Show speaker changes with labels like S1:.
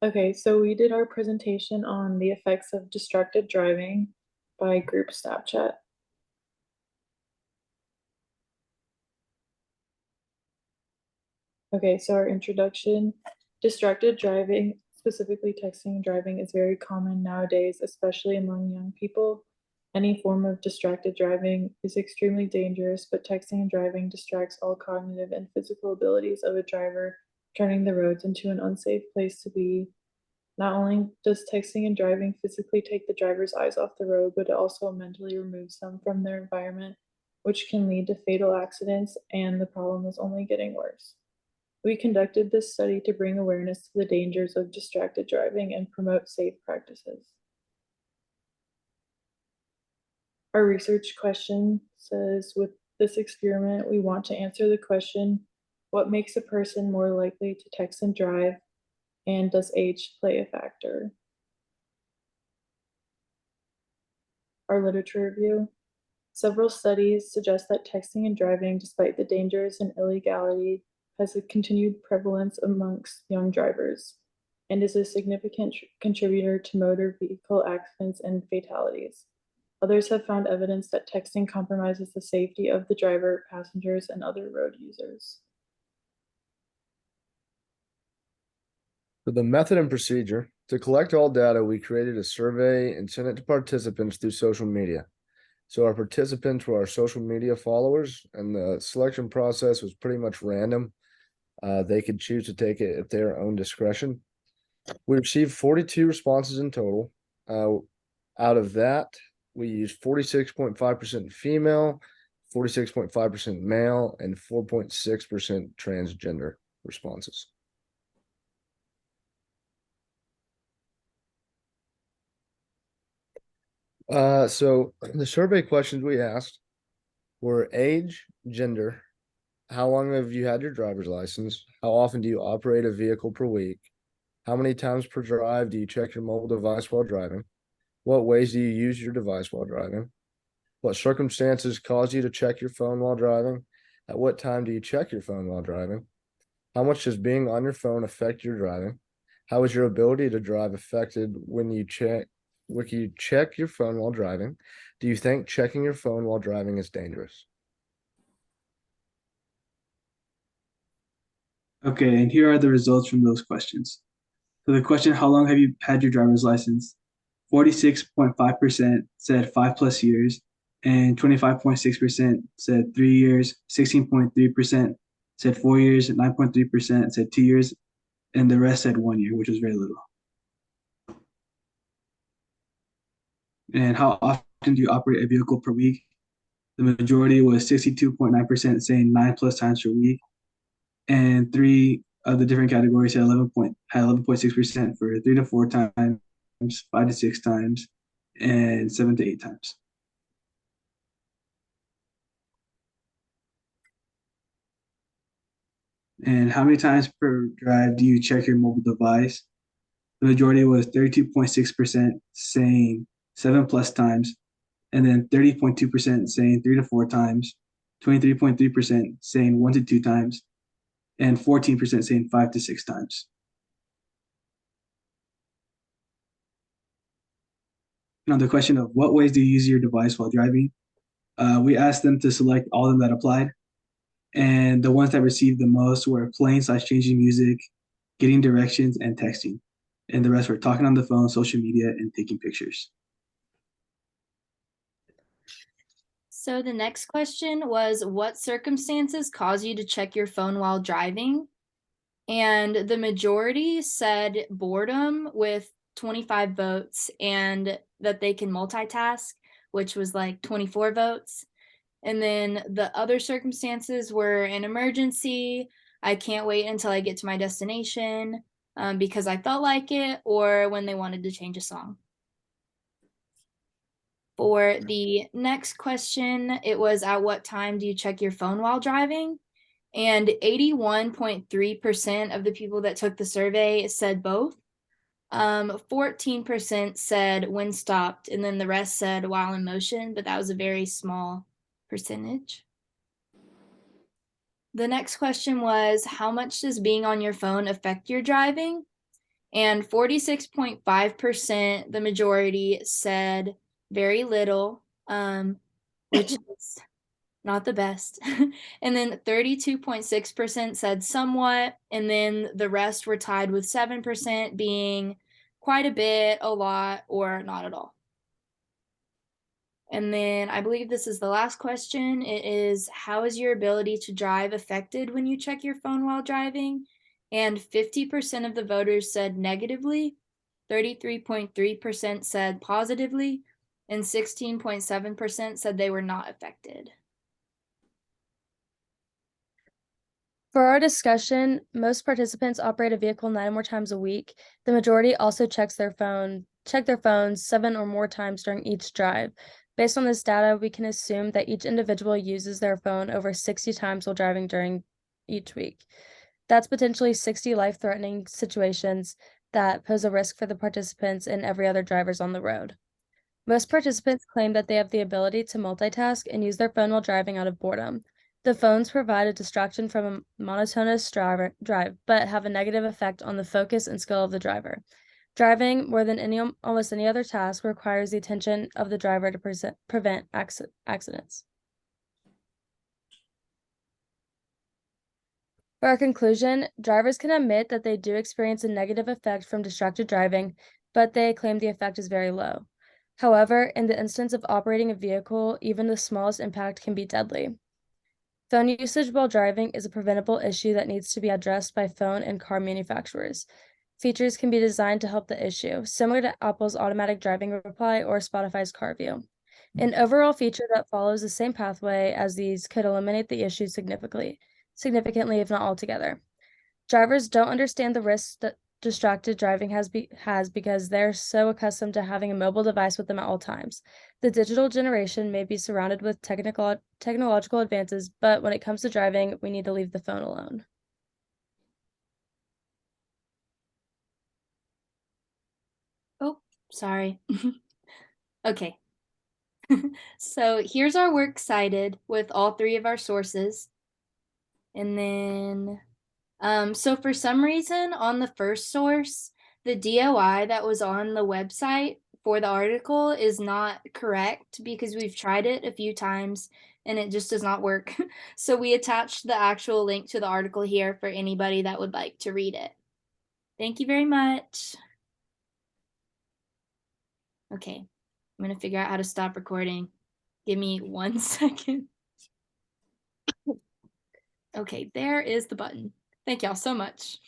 S1: Okay, so we did our presentation on the effects of distracted driving by group Snapchat. Okay, so our introduction, distracted driving, specifically texting and driving, is very common nowadays, especially among young people. Any form of distracted driving is extremely dangerous, but texting and driving distracts all cognitive and physical abilities of a driver, turning the roads into an unsafe place to be. Not only does texting and driving physically take the driver's eyes off the road, but it also mentally removes them from their environment, which can lead to fatal accidents, and the problem is only getting worse. We conducted this study to bring awareness to the dangers of distracted driving and promote safe practices. Our research question says, with this experiment, we want to answer the question, what makes a person more likely to text and drive, and does age play a factor? Our literature review. Several studies suggest that texting and driving, despite the dangers and illegality, has a continued prevalence amongst young drivers and is a significant contributor to motor vehicle accidents and fatalities. Others have found evidence that texting compromises the safety of the driver, passengers, and other road users.
S2: For the method and procedure, to collect all data, we created a survey and sent it to participants through social media. So our participants were our social media followers, and the selection process was pretty much random. They could choose to take it at their own discretion. We received 42 responses in total. Out of that, we used 46.5% female, 46.5% male, and 4.6% transgender responses. So the survey questions we asked were age, gender, how long have you had your driver's license, how often do you operate a vehicle per week, how many times per drive do you check your mobile device while driving, what ways do you use your device while driving, what circumstances cause you to check your phone while driving, at what time do you check your phone while driving, how much does being on your phone affect your driving, how is your ability to drive affected when you check your phone while driving? Do you think checking your phone while driving is dangerous?
S3: Okay, and here are the results from those questions. So the question, how long have you had your driver's license? 46.5% said 5+ years, and 25.6% said 3 years, 16.3% said 4 years, 9.3% said 2 years, and the rest said 1 year, which was very little. And how often do you operate a vehicle per week? The majority was 62.9% saying 9+ times per week, and three of the different categories had 11.6% for 3 to 4 times, 5 to 6 times, and 7 to 8 times. And how many times per drive do you check your mobile device? The majority was 32.6% saying 7+ times, and then 30.2% saying 3 to 4 times, 23.3% saying 1 to 2 times, and 14% saying 5 to 6 times. Now, the question of what ways do you use your device while driving? We asked them to select all of them that applied, and the ones that received the most were playing/changing music, getting directions, and texting. And the rest were talking on the phone, social media, and taking pictures.
S4: So the next question was, what circumstances cause you to check your phone while driving? And the majority said boredom with 25 votes, and that they can multitask, which was like 24 votes. And then the other circumstances were an emergency, I can't wait until I get to my destination because I felt like it, or when they wanted to change a song. For the next question, it was, at what time do you check your phone while driving? And 81.3% of the people that took the survey said both. 14% said when stopped, and then the rest said while in motion, but that was a very small percentage. The next question was, how much does being on your phone affect your driving? And 46.5%, the majority, said very little, which is not the best. And then 32.6% said somewhat, and then the rest were tied with 7% being quite a bit, a lot, or not at all. And then I believe this is the last question. It is, how is your ability to drive affected when you check your phone while driving? And 50% of the voters said negatively, 33.3% said positively, and 16.7% said they were not affected.
S5: For our discussion, most participants operate a vehicle 9 or more times a week. The majority also check their phones 7 or more times during each drive. Based on this data, we can assume that each individual uses their phone over 60 times while driving during each week. That's potentially 60 life-threatening situations that pose a risk for the participants and every other drivers on the road. Most participants claim that they have the ability to multitask and use their phone while driving out of boredom. The phones provide a distraction from a monotonous drive, but have a negative effect on the focus and skill of the driver. Driving, more than almost any other task, requires the attention of the driver to prevent accidents. For our conclusion, drivers can admit that they do experience a negative effect from distracted driving, but they claim the effect is very low. However, in the instance of operating a vehicle, even the smallest impact can be deadly. Phone usage while driving is a preventable issue that needs to be addressed by phone and car manufacturers. Features can be designed to help the issue, similar to Apple's automatic driving reply or Spotify's CarView. An overall feature that follows the same pathway as these could eliminate the issue significantly, if not altogether. Drivers don't understand the risks that distracted driving has because they're so accustomed to having a mobile device with them at all times. The digital generation may be surrounded with technological advances, but when it comes to driving, we need to leave the phone alone.
S4: Oh, sorry. Okay. So here's our works cited with all 3 of our sources. And then, so for some reason on the first source, the DOI that was on the website for the article is not correct because we've tried it a few times and it just does not work. So we attached the actual link to the article here for anybody that would like to read it. Thank you very much. Okay, I'm gonna figure out how to stop recording. Give me 1 second. Okay, there is the button. Thank y'all so much.